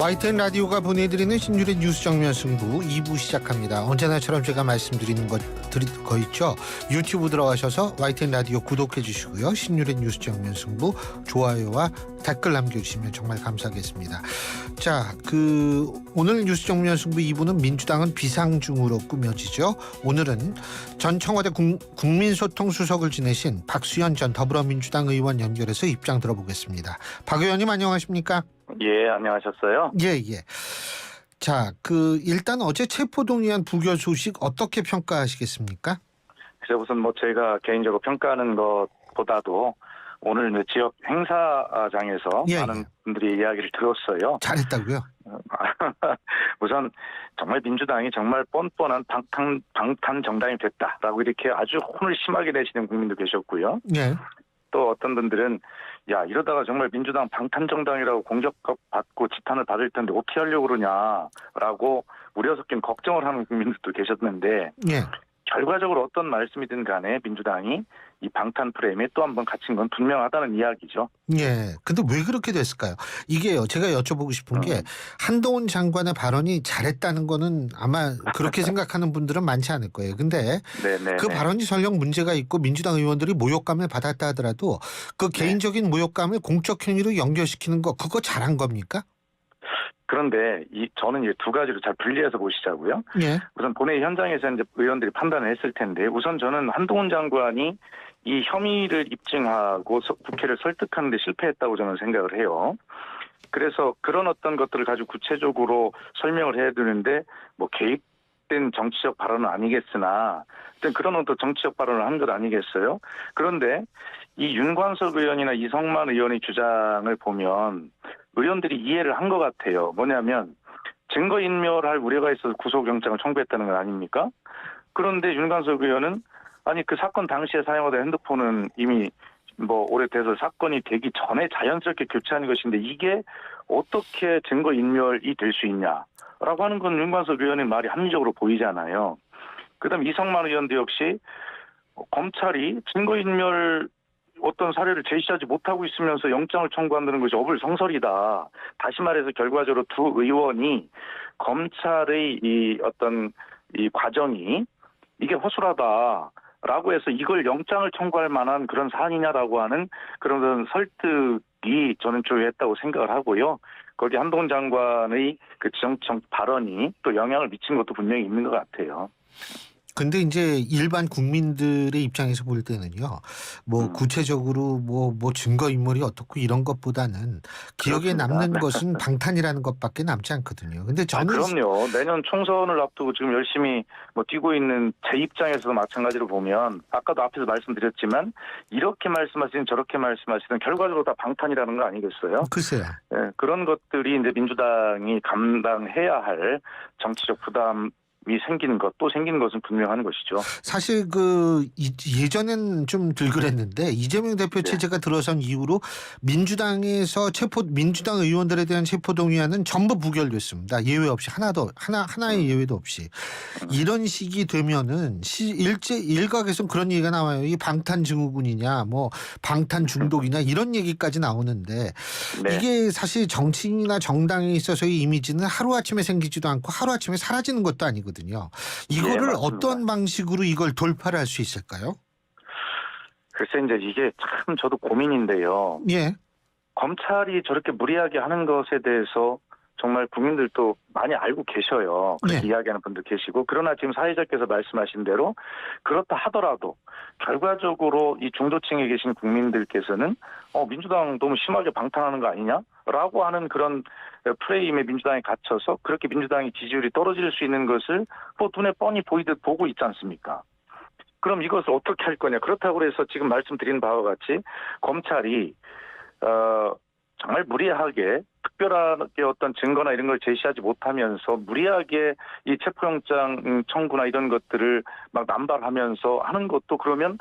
YTN 라디오가 보내드리는 신율의 뉴스 정면 승부 2부 시작합니다. 언제나처럼 제가 말씀드리는 거 있죠. 유튜브 들어가셔서 YTN 라디오 구독해 주시고요. 신율의 뉴스 정면 승부 좋아요와 댓글 남겨주시면 정말 감사하겠습니다. 자, 오늘 뉴스 정면 승부 2부는 민주당은 비상중으로 꾸며지죠. 오늘은 전 청와대 국민소통수석을 지내신 박수현 전 더불어민주당 의원 연결해서 입장 들어보겠습니다. 박 의원님 안녕하십니까? 예, 안녕하셨어요? 예. 자, 일단 어제 체포동의안 부결 소식 어떻게 평가하시겠습니까? 그래서 우선 제가 개인적으로 평가하는 것보다도 오늘 지역 행사장에서 많은 분들이 이야기를 들었어요. 잘했다고요? 우선 정말 민주당이 정말 뻔뻔한 방탄 정당이 됐다라고 이렇게 아주 혼을 심하게 내시는 국민도 계셨고요. 예. 또 어떤 분들은 야 이러다가 정말 민주당 방탄정당이라고 공격받고 지탄을 받을 텐데 어떻게 하려고 그러냐라고 우려 섞인 걱정을 하는 국민들도 계셨는데 예. 결과적으로 어떤 말씀이든 간에 민주당이 이 방탄 프레임에 또 한 번 갇힌 건 분명하다는 이야기죠. 예. 근데 왜 그렇게 됐을까요? 이게요. 제가 여쭤보고 싶은 게 한동훈 장관의 발언이 잘했다는 거는 아마 그렇게 생각하는 분들은 많지 않을 거예요. 근데 그 발언이 설령 문제가 있고 민주당 의원들이 모욕감을 받았다 하더라도 그 개인적인 모욕감을 공적 행위로 연결시키는 거 그거 잘한 겁니까? 그런데 저는 이제 두 가지로 잘 분리해서 보시자고요. 예. 우선 본회의 현장에서 이제 의원들이 판단을 했을 텐데 우선 저는 한동훈 장관이 이 혐의를 입증하고 국회를 설득하는 데 실패했다고 저는 생각을 해요. 그래서 그런 어떤 것들을 가지고 구체적으로 설명을 해야 되는데 개입된 정치적 발언은 아니겠으나 그런 어떤 정치적 발언을 한 것 아니겠어요? 그런데 이 윤관석 의원이나 이성만 의원의 주장을 보면 의원들이 이해를 한 것 같아요. 뭐냐면 증거인멸할 우려가 있어서 구속영장을 청구했다는 건 아닙니까? 그런데 윤관석 의원은 아니 그 사건 당시에 사용하던 핸드폰은 이미 오래돼서 사건이 되기 전에 자연스럽게 교체한 것인데 이게 어떻게 증거인멸이 될 수 있냐라고 하는 건 윤관석 의원의 말이 합리적으로 보이잖아요. 그다음 이성만 의원도 역시 검찰이 증거인멸 어떤 사례를 제시하지 못하고 있으면서 영장을 청구한다는 것이 어불성설이다. 다시 말해서 결과적으로 두 의원이 검찰의 이 과정이 이게 허술하다라고 해서 이걸 영장을 청구할 만한 그런 사안이냐라고 하는 그런 설득이 저는 조회했다고 생각을 하고요. 거기 한동훈 장관의 그 정치적 발언이 또 영향을 미친 것도 분명히 있는 것 같아요. 근데 이제 일반 국민들의 입장에서 볼 때는요, 구체적으로 증거인멸이 어떻고 이런 것보다는 기억에 그렇습니다. 남는 것은 방탄이라는 것밖에 남지 않거든요. 근데 저는 그럼요. 내년 총선을 앞두고 지금 열심히 뛰고 있는 제 입장에서도 마찬가지로 보면 아까도 앞에서 말씀드렸지만 이렇게 말씀하시든 저렇게 말씀하시든 결과적으로 다 방탄이라는 거 아니겠어요? 글쎄요. 네, 그런 것들이 이제 민주당이 감당해야 할 정치적 부담 생기는 것은 분명한 것이죠. 사실 예전엔 좀 덜 그랬는데 이재명 대표 체제가 들어선 이후로 민주당 의원들에 대한 체포동의안은 전부 부결됐습니다. 예외 없이 하나의 예외도 없이. 이런 식이 되면은 일각에서는 그런 얘기가 나와요. 이 방탄 증후군이냐, 방탄 중독이냐 이런 얘기까지 나오는데 이게 사실 정치인이나 정당에 있어서의 이미지는 하루아침에 생기지도 않고 하루아침에 사라지는 것도 아니거든요. 이거를 어떤 방식으로 이걸 돌파를 할 수 있을까요? 글쎄 이제 이게 참 저도 고민인데요. 예. 검찰이 저렇게 무리하게 하는 것에 대해서 정말 국민들도 많이 알고 계셔요. 그렇게 이야기하는 분들 계시고 그러나 지금 사회자께서 말씀하신 대로 그렇다 하더라도 결과적으로 이 중도층에 계신 국민들께서는 민주당 너무 심하게 방탄하는 거 아니냐라고 하는 그런 프레임에 민주당이 갇혀서 그렇게 민주당의 지지율이 떨어질 수 있는 것을 눈에 뻔히 보이듯 보고 있지 않습니까? 그럼 이것을 어떻게 할 거냐. 그렇다고 해서 지금 말씀드린 바와 같이 검찰이 정말 무리하게 특별하게 어떤 증거나 이런 걸 제시하지 못하면서 무리하게 이 체포영장 청구나 이런 것들을 남발하면서 하는 것도 그러면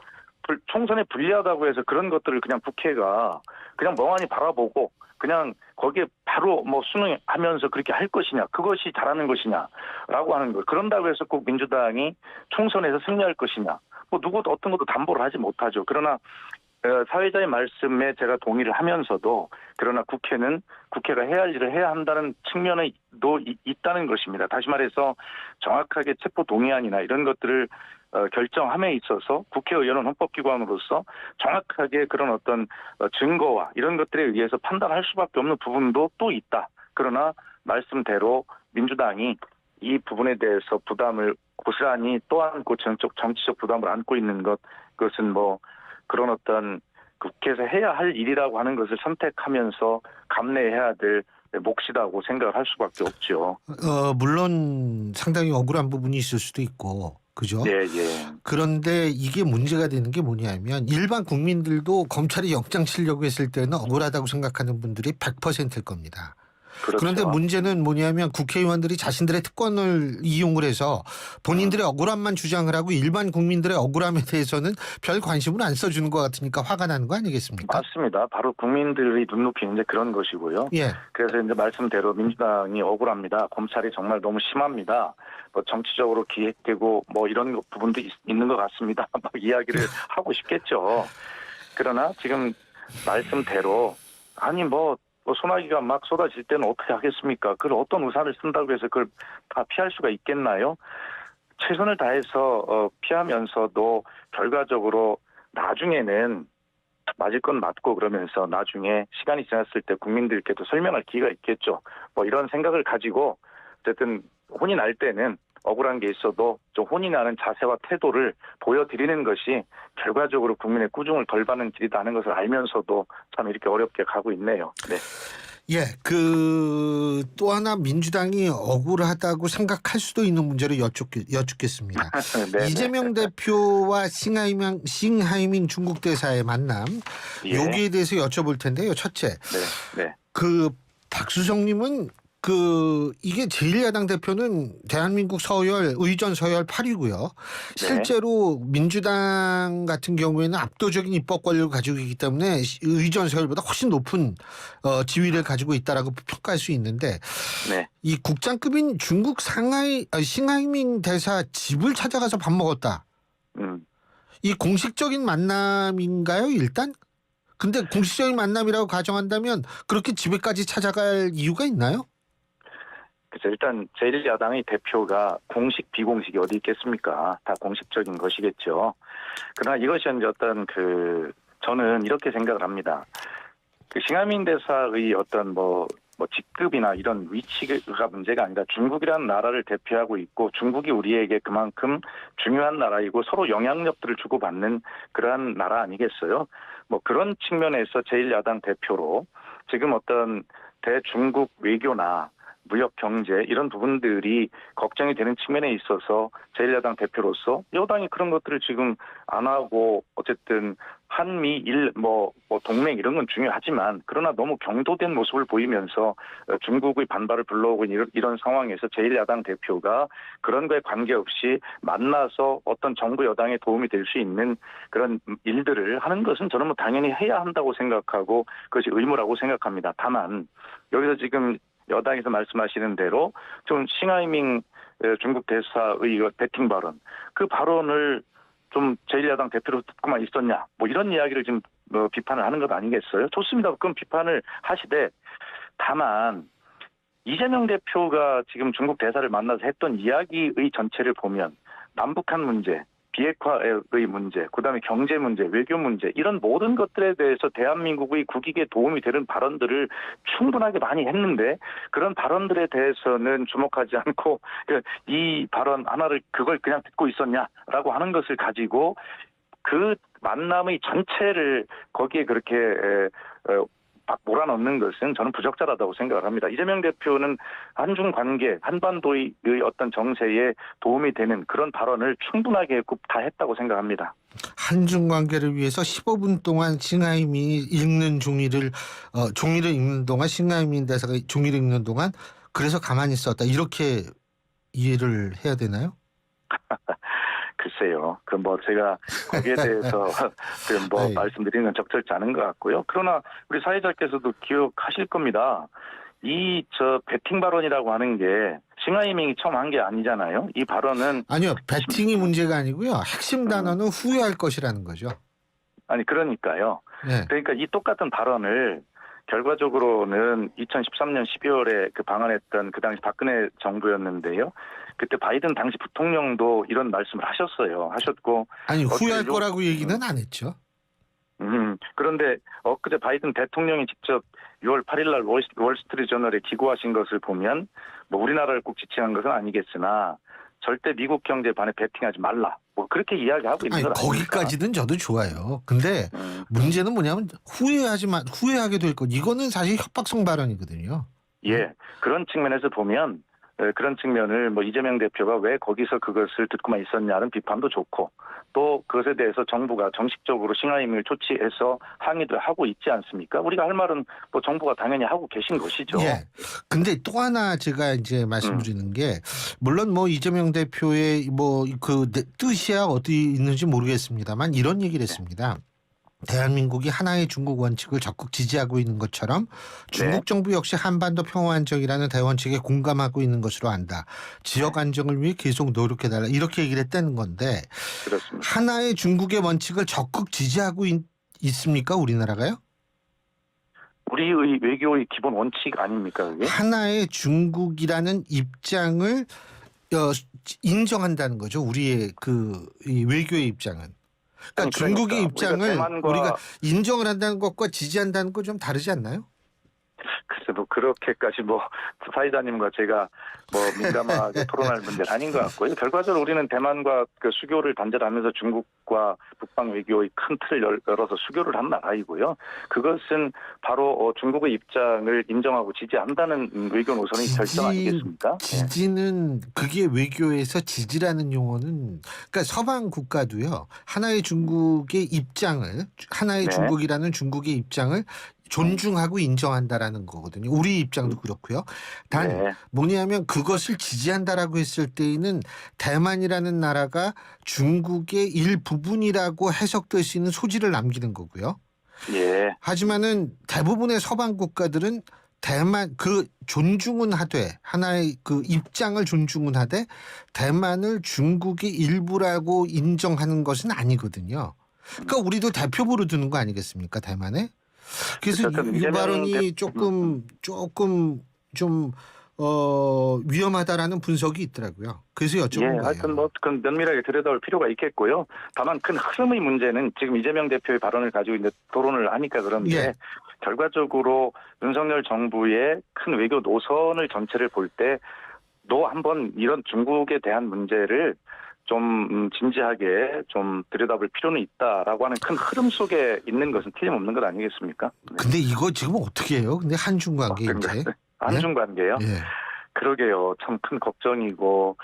총선에 불리하다고 해서 그런 것들을 그냥 국회가 그냥 멍하니 바라보고 그냥 거기에 바로 순응하면서 그렇게 할 것이냐, 그것이 잘하는 것이냐라고 하는 것. 그런다고 해서 꼭 민주당이 총선에서 승리할 것이냐, 누구도 어떤 것도 담보를 하지 못하죠. 그러나 사회자의 말씀에 제가 동의를 하면서도 그러나 국회는 국회가 해야 할 일을 해야 한다는 측면도 있다는 것입니다. 다시 말해서 정확하게 체포 동의안이나 이런 것들을 결정함에 있어서 국회의원은 헌법기관으로서 정확하게 그런 어떤 증거와 이런 것들에 의해서 판단할 수밖에 없는 부분도 또 있다. 그러나 말씀대로 민주당이 이 부분에 대해서 부담을 고스란히 또 안고 정치적 부담을 안고 있는 그것은 뭐 그런 어떤 국회에서 해야 할 일이라고 하는 것을 선택하면서 감내해야 될 몫이라고 생각을 할 수밖에 없죠. 물론 상당히 억울한 부분이 있을 수도 있고, 그죠? 예, 예. 그런데 이게 문제가 되는 게 뭐냐면 일반 국민들도 검찰이 영장 치려고 했을 때는 억울하다고 생각하는 분들이 100%일 겁니다. 그렇죠. 그런데 문제는 뭐냐면 국회의원들이 자신들의 특권을 이용을 해서 본인들의 억울함만 주장을 하고 일반 국민들의 억울함에 대해서는 별 관심을 안 써주는 것 같으니까 화가 나는 거 아니겠습니까? 맞습니다. 바로 국민들의 눈높이 이제 그런 것이고요. 예. 그래서 이제 말씀대로 민주당이 억울합니다. 검찰이 정말 너무 심합니다. 뭐 정치적으로 기획되고 뭐 이런 부분도 있는 것 같습니다. 막 이야기를 하고 싶겠죠. 그러나 지금 말씀대로 아니 뭐 소나기가 막 쏟아질 때는 어떻게 하겠습니까? 그걸 어떤 우산을 쓴다고 해서 그걸 다 피할 수가 있겠나요? 최선을 다해서 피하면서도 결과적으로 나중에는 맞을 건 맞고 그러면서 나중에 시간이 지났을 때 국민들께도 설명할 기회가 있겠죠. 뭐 이런 생각을 가지고 어쨌든 혼이 날 때는 억울한 게 있어도 좀 혼이 나는 자세와 태도를 보여드리는 것이 결과적으로 국민의 꾸중을 덜 받는 길이다 하는 것을 알면서도 참 이렇게 어렵게 가고 있네요. 네. 예, 또 하나 민주당이 억울하다고 생각할 수도 있는 문제를 여쭙겠습니다. 이재명 대표와 싱하이밍 중국 대사의 만남, 예. 여기에 대해서 여쭤볼 텐데요. 첫째, 네. 박수성님은 이게 제1야당 대표는 대한민국 의전 서열 8위고요. 실제로 민주당 같은 경우에는 압도적인 입법 권력을 가지고 있기 때문에 의전 서열보다 훨씬 높은 지위를 가지고 있다라고 평가할 수 있는데 이 국장급인 중국 싱하이밍 대사 집을 찾아가서 밥 먹었다. 이 공식적인 만남인가요, 일단? 근데 공식적인 만남이라고 가정한다면 그렇게 집에까지 찾아갈 이유가 있나요? 그래서 일단 제1야당의 대표가 공식 비공식이 어디 있겠습니까? 다 공식적인 것이겠죠. 그러나 이것이 이제 어떤 저는 이렇게 생각을 합니다. 싱하이밍 대사의 어떤 직급이나 이런 위치가 문제가 아니라 중국이라는 나라를 대표하고 있고 중국이 우리에게 그만큼 중요한 나라이고 서로 영향력들을 주고받는 그러한 나라 아니겠어요? 뭐 그런 측면에서 제1야당 대표로 지금 어떤 대중국 외교나 무역 경제 이런 부분들이 걱정이 되는 측면에 있어서 제1야당 대표로서 여당이 그런 것들을 지금 안 하고 어쨌든 한미일 동맹 이런 건 중요하지만 그러나 너무 경도된 모습을 보이면서 중국의 반발을 불러오고 이런 상황에서 제1야당 대표가 그런 거에 관계없이 만나서 어떤 정부 여당에 도움이 될 수 있는 그런 일들을 하는 것은 저는 당연히 해야 한다고 생각하고 그것이 의무라고 생각합니다. 다만 여기서 지금 여당에서 말씀하시는 대로 좀 싱하이밍 중국 대사의 배팅 발언, 그 발언을 좀 제1야당 대표로 듣고만 있었냐, 뭐 이런 이야기를 지금 비판을 하는 것 아니겠어요? 좋습니다. 그럼 비판을 하시되 다만 이재명 대표가 지금 중국 대사를 만나서 했던 이야기의 전체를 보면 남북한 문제, 비핵화의 문제, 그다음에 경제 문제, 외교 문제 이런 모든 것들에 대해서 대한민국의 국익에 도움이 되는 발언들을 충분하게 많이 했는데 그런 발언들에 대해서는 주목하지 않고 이 발언 하나를 그걸 그냥 듣고 있었냐라고 하는 것을 가지고 그 만남의 전체를 거기에 그렇게 몰아넣는 것은 저는 부적절하다고 생각을 합니다. 이재명 대표는 한중 관계, 한반도의 어떤 정세에 도움이 되는 그런 발언을 충분하게 다 했다고 생각합니다. 한중 관계를 위해서 15분 동안 싱하이밍이 읽는 종이를 읽는 동안 싱하이밍 대사가 종이를 읽는 동안 그래서 가만히 있었다. 이렇게 이해를 해야 되나요? 글쎄요. 제가 거기에 대해서 말씀드리는 건 적절치 않은 것 같고요. 그러나 우리 사회자께서도 기억하실 겁니다. 배팅 발언이라고 하는 게 싱하이밍이 처음 한 게 아니잖아요. 이 발언은 아니요. 배팅이 문제가 아니고요. 핵심 단어는 후회할 것이라는 거죠. 아니 그러니까요. 네. 그러니까 이 똑같은 발언을 결과적으로는 2013년 12월에 그 방한했던 그 당시 박근혜 정부였는데요. 그때 바이든 당시 부통령도 이런 말씀을 하셨고 아니 후회할 요- 거라고 얘기는 안 했죠. 그런데 엊그제 바이든 대통령이 직접 6월 8일 날 월스트리트저널에 기고하신 것을 보면 뭐 우리나라를 꼭 지칭한 것은 아니겠으나 절대 미국 경제 반에 베팅하지 말라. 뭐 그렇게 이야기하고 있는 아니 건 아닙니까? 거기까지는 저도 좋아요. 근데 문제는 뭐냐면 후회하게 될 것. 이거는 사실 협박성 발언이거든요. 예, 그런 측면에서 보면 그런 측면을 뭐 이재명 대표가 왜 거기서 그것을 듣고만 있었냐는 비판도 좋고 또 그것에 대해서 정부가 정식적으로 싱하임을 조치해서 항의도 하고 있지 않습니까? 우리가 할 말은 뭐 정부가 당연히 하고 계신 것이죠. 예. 근데 또 하나 제가 이제 말씀드리는 게 물론 뭐 이재명 대표의 뭐 그 뜻이야 어디 있는지 모르겠습니다만 이런 얘기를 했습니다. 대한민국이 하나의 중국 원칙을 적극 지지하고 있는 것처럼 중국 정부 역시 한반도 평화 안정이라는 대원칙에 공감하고 있는 것으로 안다. 지역 안정을 위해 계속 노력해달라. 이렇게 얘기를 했다는 건데 그렇습니다. 하나의 중국의 원칙을 적극 지지하고 있습니까? 우리나라가요? 우리의 외교의 기본 원칙 아닙니까 그게? 하나의 중국이라는 입장을 인정한다는 거죠. 우리의 이 외교의 입장은. 그러니까 아니, 중국의 입장을 우리가 인정을 한다는 것과 지지한다는 건 좀 다르지 않나요? 글쎄 뭐 그렇게까지 뭐 사회자님과 제가 뭐 민감하게 토론할 문제는 아닌 것 같고요. 결과적으로 우리는 대만과 그 수교를 단절하면서 중국과 북방 외교의 큰 틀을 열어서 수교를 한 나라이고요. 그것은 바로 중국의 입장을 인정하고 지지한다는 외교 노선의 결정 아니겠습니까? 지지는 그게 외교에서 지지라는 용어는 그러니까 서방 국가도요. 하나의 중국의 입장을 하나의 중국이라는 중국의 입장을 존중하고 인정한다라는 거거든요. 우리 입장도 그렇고요. 단 뭐냐면 그것을 지지한다라고 했을 때에는 대만이라는 나라가 중국의 일부분이라고 해석될 수 있는 소지를 남기는 거고요. 예. 하지만은 대부분의 서방 국가들은 대만 그 존중은 하되 하나의 그 입장을 존중은 하되 대만을 중국의 일부라고 인정하는 것은 아니거든요. 그러니까 우리도 대표부로 두는 거 아니겠습니까, 대만에? 그래서 이 발언이 조금 좀 위험하다라는 분석이 있더라고요. 그래서 여쭤본 거예요. 하여튼 뭐 그건 면밀하게 들여다볼 필요가 있겠고요. 다만 큰 흐름의 문제는 지금 이재명 대표의 발언을 가지고 이제 토론을 하니까 그런데 결과적으로 윤석열 정부의 큰 외교 노선을 전체를 볼 때 또 한번 이런 중국에 대한 문제를 좀 진지하게 좀 들여다볼 필요는 있다라고 하는 큰 흐름 속에 있는 것은 틀림없는 것 아니겠습니까? 근데 이거 지금 어떻게 해요? 근데 한중 관계 이제 한중 관계요? 그러게요. 참 큰 걱정이고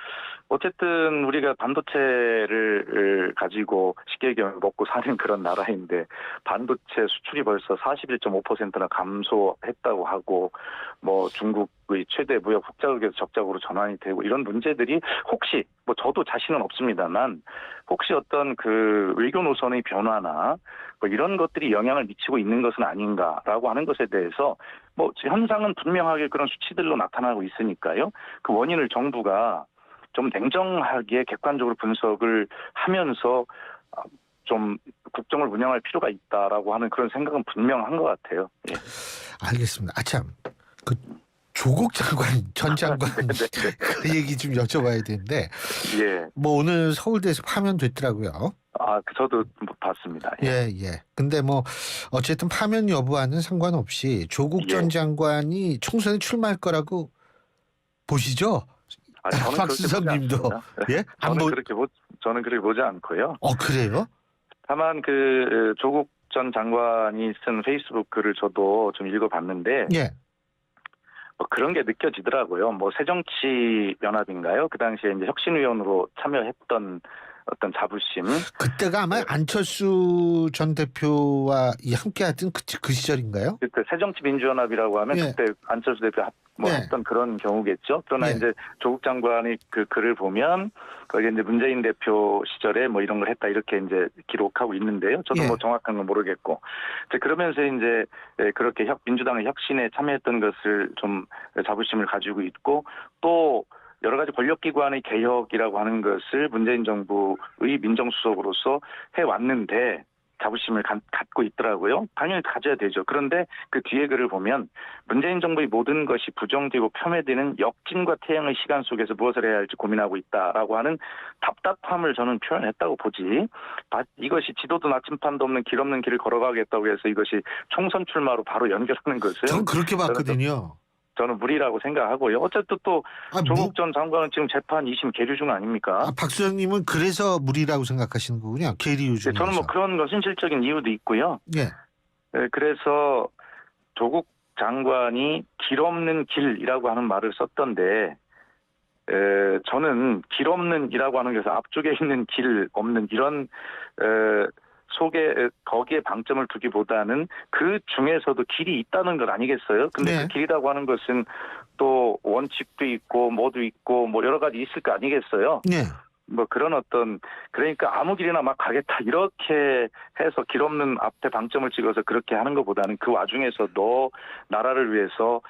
어쨌든 우리가 반도체를 가지고 쉽게 얘기하면 먹고 사는 그런 나라인데 반도체 수출이 벌써 41.5%나 감소했다고 하고 뭐 중국의 최대 무역 흑자극에서 적자국으로 전환이 되고 이런 문제들이 혹시 뭐 저도 자신은 없습니다만 혹시 어떤 그 외교 노선의 변화나 뭐 이런 것들이 영향을 미치고 있는 것은 아닌가라고 하는 것에 대해서 뭐 현상은 분명하게 그런 수치들로 나타나고 있으니까요. 그 원인을 정부가 좀 냉정하게 객관적으로 분석을 하면서 좀 국정을 운영할 필요가 있다라고 하는 그런 생각은 분명한 것 같아요. 예. 알겠습니다. 아참 그 조국 장관 전 장관 그 얘기 좀 여쭤봐야 되는데 뭐 오늘 서울대에서 파면됐더라고요. 저도 봤습니다. 예. 근데 뭐 어쨌든 파면 여부와는 상관없이 조국 전 장관이 총선에 출마할 거라고 보시죠? 박수선님도 저는 그렇게 보지 않고요. 그래요? 다만 그 조국 전 장관이 쓴 페이스북 글을 저도 좀 읽어봤는데 뭐 그런 게 느껴지더라고요. 뭐 새정치연합인가요? 그 당시에 이제 혁신위원으로 참여했던 어떤 자부심. 그때가 아마 안철수 전 대표와 함께했던 그 시절인가요? 그때 새정치민주연합이라고 하면 그때 안철수 대표 했던 그런 경우겠죠. 그러나 이제 조국 장관이 그 글을 보면 거기에 이제 문재인 대표 시절에 뭐 이런 걸 했다 이렇게 이제 기록하고 있는데요. 저도 뭐 정확한 건 모르겠고. 그러면서 이제 그렇게 민주당의 혁신에 참여했던 것을 좀 자부심을 가지고 있고 또 여러 가지 권력기관의 개혁이라고 하는 것을 문재인 정부의 민정수석으로서 해왔는데 자부심을 갖고 있더라고요. 당연히 가져야 되죠. 그런데 그 뒤에 글을 보면 문재인 정부의 모든 것이 부정되고 폄훼되는 역진과 태양의 시간 속에서 무엇을 해야 할지 고민하고 있다라고 하는 답답함을 저는 표현했다고 보지. 이것이 지도도 나침판도 없는 길 없는 길을 걸어가겠다고 해서 이것이 총선 출마로 바로 연결하는 것은 전 그렇게 봤거든요. 저는 무리라고 생각하고요. 어쨌든 또 조국 전 장관은 지금 재판 2심 계류 중 아닙니까? 박 수장님은 그래서 무리라고 생각하시는 거군요. 계류 중에서. 저는 뭐 그런 현실적인 이유도 있고요. 예. 그래서 조국 장관이 길 없는 길이라고 하는 말을 썼던데 저는 길 없는이라고 하는 것에서 앞쪽에 있는 길 없는 이런 거기에 방점을 두기보다는 그 중에서도 길이 있다는 것 아니겠어요? 근데 네. 그 길이라고 하는 것은 또 원칙도 있고 뭐도 있고 뭐 여러 가지 있을 거 아니겠어요? 네. 뭐 그런 그러니까 아무 길이나 막 가겠다 이렇게 해서 길 없는 앞에 방점을 찍어서 그렇게 하는 것보다는 그 와중에서도 나라를 위해서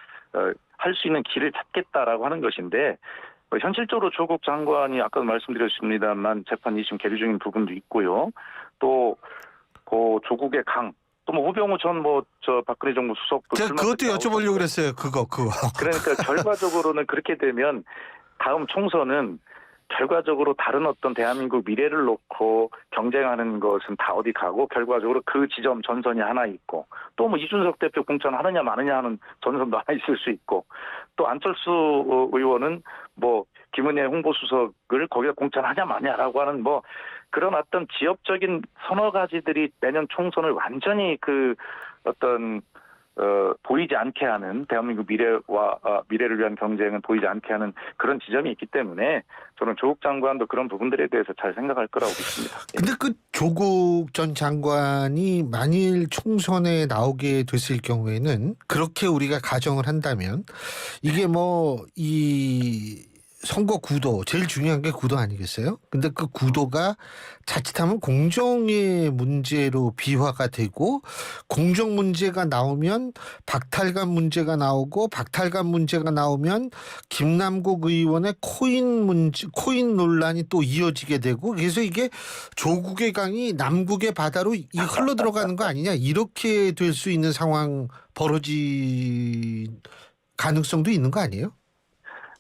할 수 있는 길을 찾겠다라고 하는 것인데 현실적으로 조국 장관이 아까도 말씀드렸습니다만 재판 2심 계류 중인 부분도 있고요. 또 조국의 강, 또 뭐 우병우 전 박근혜 정부 수석도 제가 그것도 여쭤보려고 그랬어요. 그거. 그러니까 결과적으로는 그렇게 되면 다음 총선은 결과적으로 다른 어떤 대한민국 미래를 놓고 경쟁하는 것은 다 어디 가고 결과적으로 그 지점 전선이 하나 있고 또 뭐 이준석 대표 공천하느냐 마느냐 하는 전선도 하나 있을 수 있고 또 안철수 의원은 뭐 김은혜 홍보수석을 거기다 공천하냐 마냐라고 하는 뭐 그런 어떤 지역적인 서너 가지들이 내년 총선을 완전히 그 어떤 보이지 않게 하는 대한민국 미래를 위한 경쟁은 보이지 않게 하는 그런 지점이 있기 때문에 저는 조국 장관도 그런 부분들에 대해서 잘 생각할 거라고 믿습니다. 근데 그 조국 전 장관이 만일 총선에 나오게 됐을 경우에는 그렇게 우리가 가정을 한다면 이게 이 선거 구도 제일 중요한 게 구도 아니겠어요? 근데 그 구도가 자칫하면 공정의 문제로 비화가 되고 공정 문제가 나오면 박탈감 문제가 나오고 박탈감 문제가 나오면 김남국 의원의 코인 논란이 또 이어지게 되고 그래서 이게 조국의 강이 남국의 바다로 흘러 들어가는 거 아니냐 이렇게 될 수 있는 상황 벌어질 가능성도 있는 거 아니에요?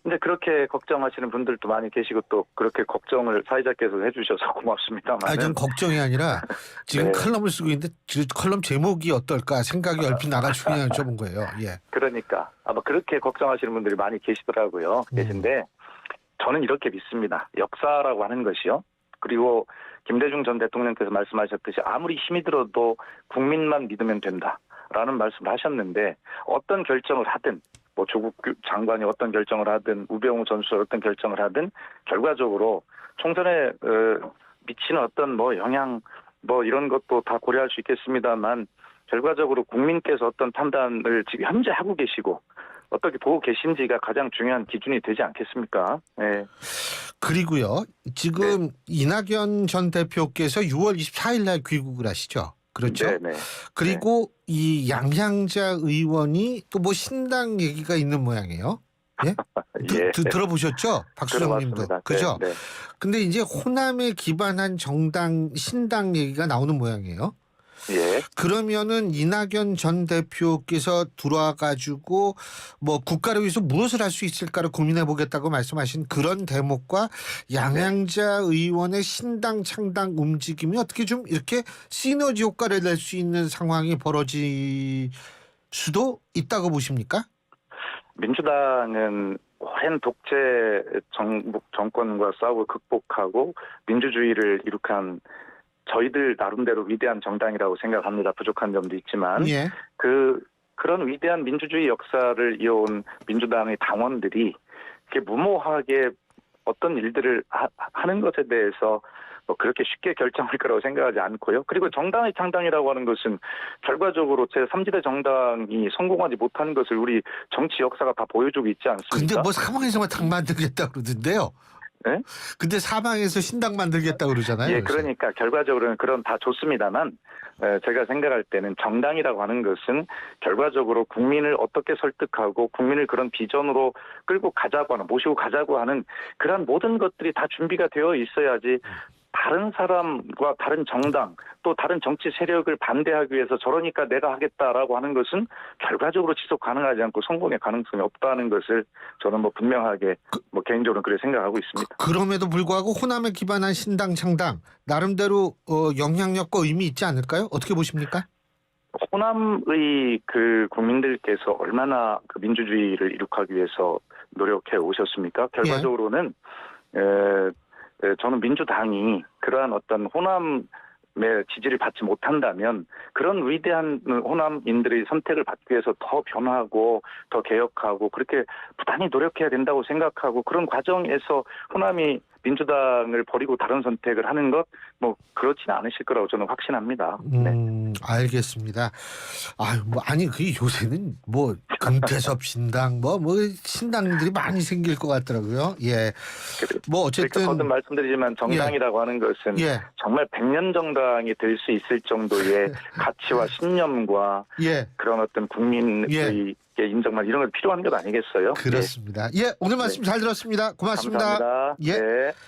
근데 그렇게 걱정하시는 분들도 많이 계시고 또 그렇게 걱정을 사회자께서 해주셔서 고맙습니다만. 전 걱정이 아니라 지금 네. 칼럼을 쓰고 있는데 칼럼 제목이 어떨까 생각이 얼핏 나가지고 그냥 여쭤본 거예요. 예. 그러니까 아마 그렇게 걱정하시는 분들이 많이 계시더라고요. 계신데 저는 이렇게 믿습니다. 역사라고 하는 것이요. 그리고 김대중 전 대통령께서 말씀하셨듯이 아무리 힘이 들어도 국민만 믿으면 된다라는 말씀을 하셨는데 어떤 결정을 하든 뭐 조국 장관이 어떤 결정을 하든 우병우 전 수석이 어떤 결정을 하든 결과적으로 총선에 미치는 어떤 영향 이런 것도 다 고려할 수 있겠습니다만 결과적으로 국민께서 어떤 판단을 지금 현재 하고 계시고 어떻게 보고 계신지가 가장 중요한 기준이 되지 않겠습니까? 네. 그리고요. 지금 이낙연 전 대표께서 6월 24일 날 귀국을 하시죠. 그렇죠. 네네. 그리고 이 양향자 의원이 또 신당 얘기가 있는 모양이에요. 예? 예. 들어보셨죠? 박수정님도. 그죠? 네. 근데 이제 호남에 기반한 신당 얘기가 나오는 모양이에요. 예. 그러면은 이낙연 전 대표께서 들어와가지고 국가를 위해서 무엇을 할 수 있을까를 고민해 보겠다고 말씀하신 그런 대목과 양향자 의원의 신당 창당 움직임이 어떻게 좀 이렇게 시너지 효과를 낼 수 있는 상황이 벌어질 수도 있다고 보십니까? 민주당은 오랜 독재 정권과 싸우고 극복하고 민주주의를 이룩한 저희들 나름대로 위대한 정당이라고 생각합니다. 부족한 점도 있지만 예. 그런 위대한 민주주의 역사를 이어온 민주당의 당원들이 이렇게 무모하게 어떤 일들을 하는 것에 대해서 그렇게 쉽게 결정할 거라고 생각하지 않고요. 그리고 정당의 창당이라고 하는 것은 결과적으로 제3지대 정당이 성공하지 못한 것을 우리 정치 역사가 다 보여주고 있지 않습니까? 근데 사방에서만 당 만들겠다고 그러던데요. 네? 근데 사방에서 신당 만들겠다고 그러잖아요. 예, 그러니까 결과적으로는 그런 다 좋습니다만 제가 생각할 때는 정당이라고 하는 것은 결과적으로 국민을 어떻게 설득하고 국민을 그런 비전으로 끌고 가자고 하는 모시고 가자고 하는 그런 모든 것들이 다 준비가 되어 있어야지 다른 사람과 다른 정당 또 다른 정치 세력을 반대하기 위해서 저러니까 내가 하겠다라고 하는 것은 결과적으로 지속 가능하지 않고 성공의 가능성이 없다는 것을 저는 뭐 분명하게 뭐 개인적으로 그렇게 생각하고 있습니다. 그럼에도 불구하고 호남에 기반한 신당 창당 나름대로 영향력과 의미 있지 않을까요? 어떻게 보십니까? 호남의 그 국민들께서 얼마나 그 민주주의를 이룩하기 위해서 노력해 오셨습니까? 결과적으로는 저는 민주당이 그러한 어떤 호남의 지지를 받지 못한다면 그런 위대한 호남인들의 선택을 받기 위해서 더 변화하고 더 개혁하고 그렇게 부단히 노력해야 된다고 생각하고 그런 과정에서 호남이 민주당을 버리고 다른 선택을 하는 것 뭐 그렇지는 않으실 거라고 저는 확신합니다. 네. 알겠습니다. 아니 그 요새는 뭐 금태섭 신당 뭐 신당들이 많이 생길 것 같더라고요. 예. 뭐 어쨌든 거듭 말씀드리지만 정당이라고 하는 것은 정말 100년 정당이 될 수 있을 정도의 가치와 신념과 그런 어떤 국민의 인정만 이런 거 필요한 것 아니겠어요? 그렇습니다. 오늘 말씀 잘 들었습니다. 고맙습니다. 감사합니다. 네.